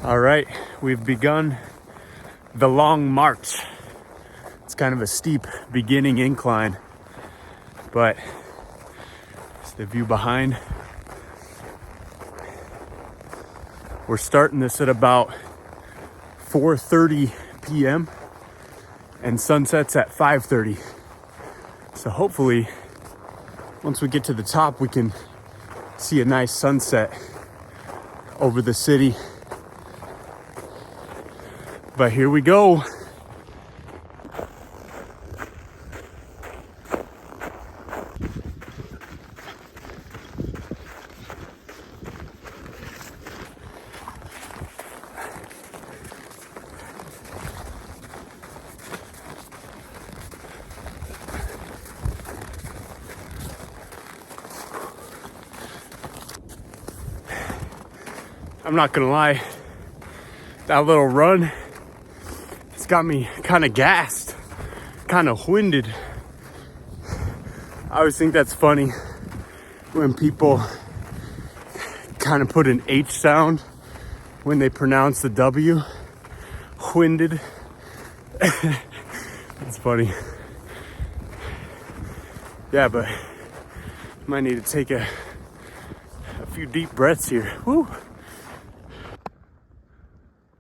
All right, we've begun the long march. It's kind of a steep beginning incline, but it's the view behind. We're starting this at about 4:30 p.m. and sunsets at 5:30. So hopefully, once we get to the top, we can see a nice sunset over the city. But here we go. I'm not gonna lie, that little run, it's got me kind of gassed, kind of winded. I always think that's funny when people kind of put an H sound when they pronounce the W, winded. It's funny. Yeah, but might need to take a few deep breaths here. Woo!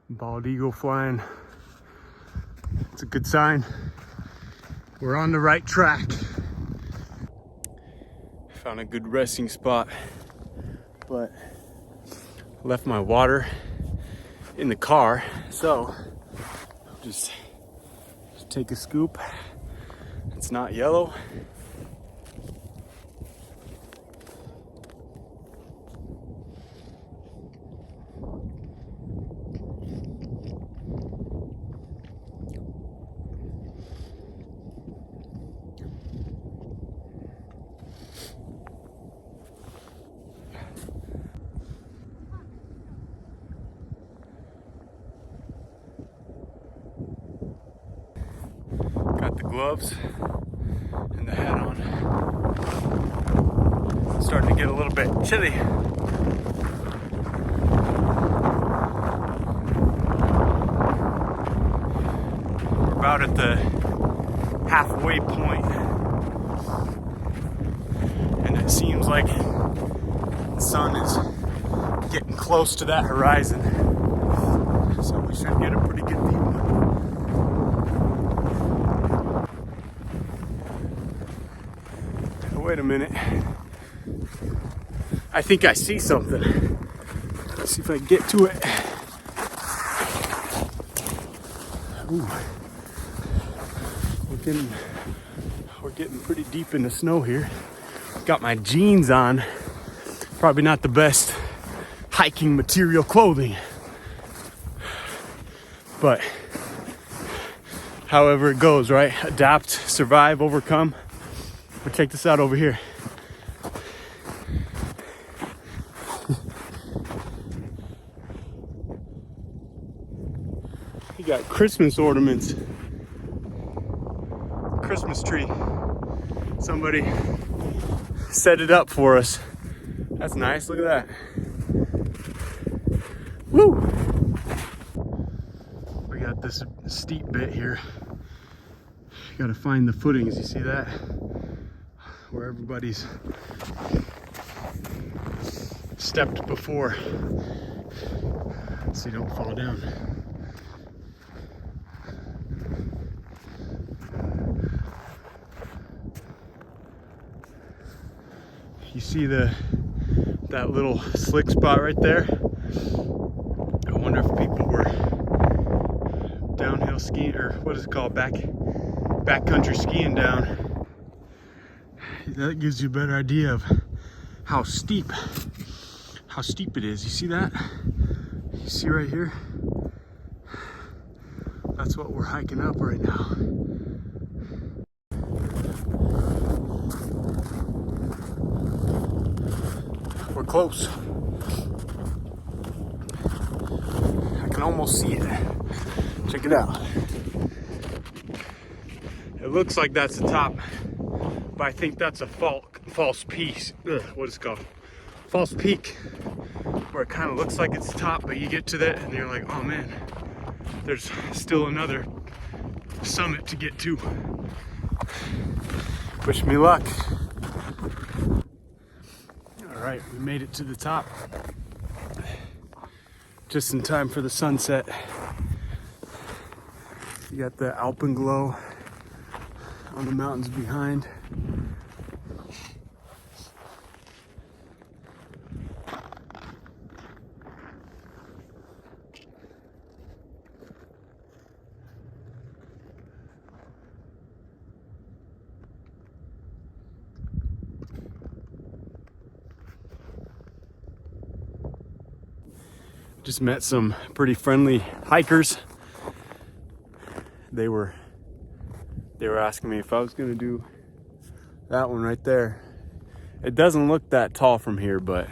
Bald eagle flying. It's a good sign. We're on the right track. Found a good resting spot, but left my water in the car, so I'll just take a scoop. It's not yellow. Got the gloves and the hat on. It's starting to get a little bit chilly. We're about at the halfway point, and it seems like the sun is getting close to that horizon, so we should get a pretty good view. Wait a minute. I think I see something. Let's see if I can get to it. Ooh. We're getting pretty deep in the snow here. Got my jeans on. Probably not the best hiking material clothing. But however it goes, right? Adapt, survive, overcome. But check this out over here. You got Christmas ornaments. Christmas tree. Somebody set it up for us. That's nice. Look at that. Woo! We got this steep bit here. Got to find the footings. You see that? Where everybody's stepped before, so you don't fall down. You see that little slick spot right there? I wonder if people were downhill skiing, or what is it called, backcountry skiing down. That gives you a better idea of how steep it is. You see that? You see right here? That's what we're hiking up right now. We're close. I can almost see it. Check it out. It looks like that's the top, but I think that's a false piece. What is it called? false peak where it kind of looks like it's the top, but you get to that and you're like, oh man, there's still another summit to get to. Wish me luck. All right, we made it to the top. Just in time for the sunset. You got the alpenglow on the mountains behind. Just met some pretty friendly hikers. They were asking me if I was gonna do that one right there. It doesn't look that tall from here, but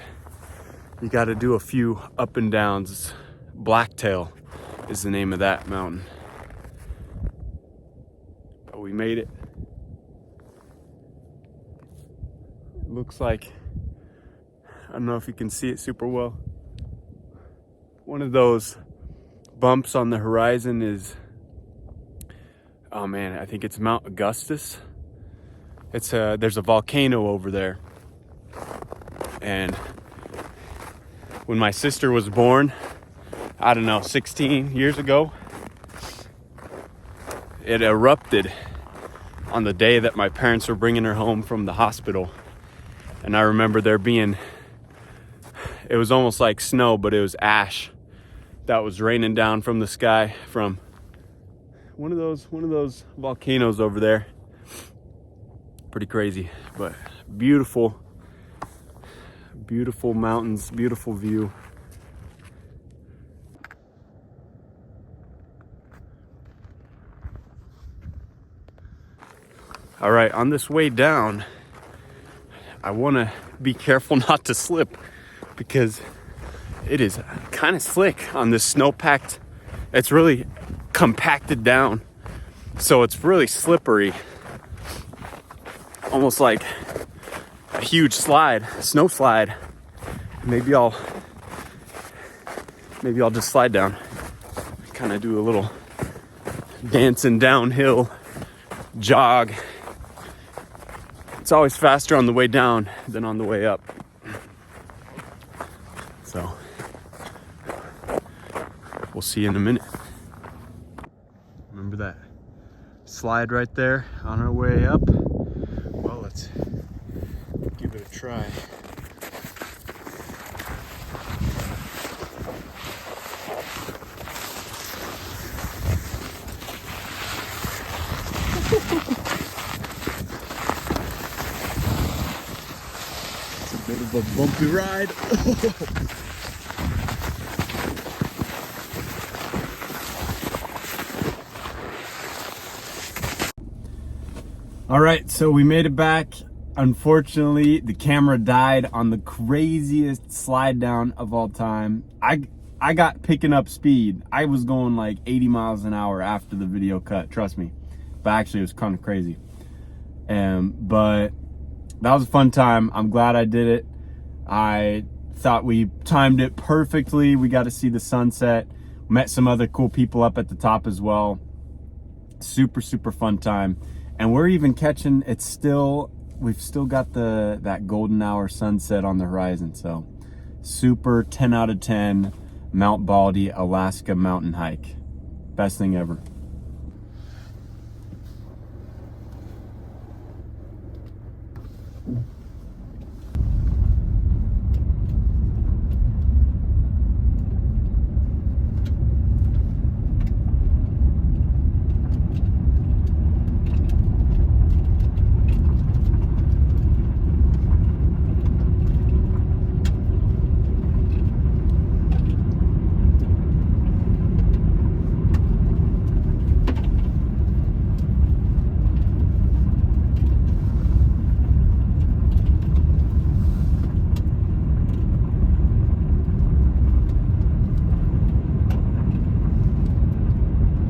you got to do a few up and downs. Blacktail is the name of that mountain. But we made it. It looks like, I don't know if you can see it super well. One of those bumps on the horizon is, oh man, I think it's Mount Augustus. There's a volcano over there. And when my sister was born, I don't know, 16 years ago, it erupted on the day that my parents were bringing her home from the hospital. And I remember it was almost like snow, but it was ash that was raining down from the sky from one of those volcanoes over there. Pretty crazy, but beautiful mountains, beautiful view. All right, on this way down, I want to be careful not to slip because it is kind of slick on this snow-packed. It's really compacted down, so it's really slippery, almost like a huge snow slide. Maybe I'll just slide down, kind of do a little dancing downhill jog. It's always faster on the way down than on the way up. So we'll see you in a minute. Remember that slide right there on our way up? Well, let's give it a try. It's a bit of a bumpy ride. All right, so we made it back. Unfortunately, the camera died on the craziest slide down of all time. I got picking up speed. I was going like 80 miles an hour after the video cut, trust me. But actually, it was kind of crazy. But that was a fun time. I'm glad I did it. I thought we timed it perfectly. We got to see the sunset. Met some other cool people up at the top as well. Super, super fun time. And we're even catching, we've still got that golden hour sunset on the horizon. So super 10 out of 10 Mount Baldy, Alaska mountain hike. Best thing ever.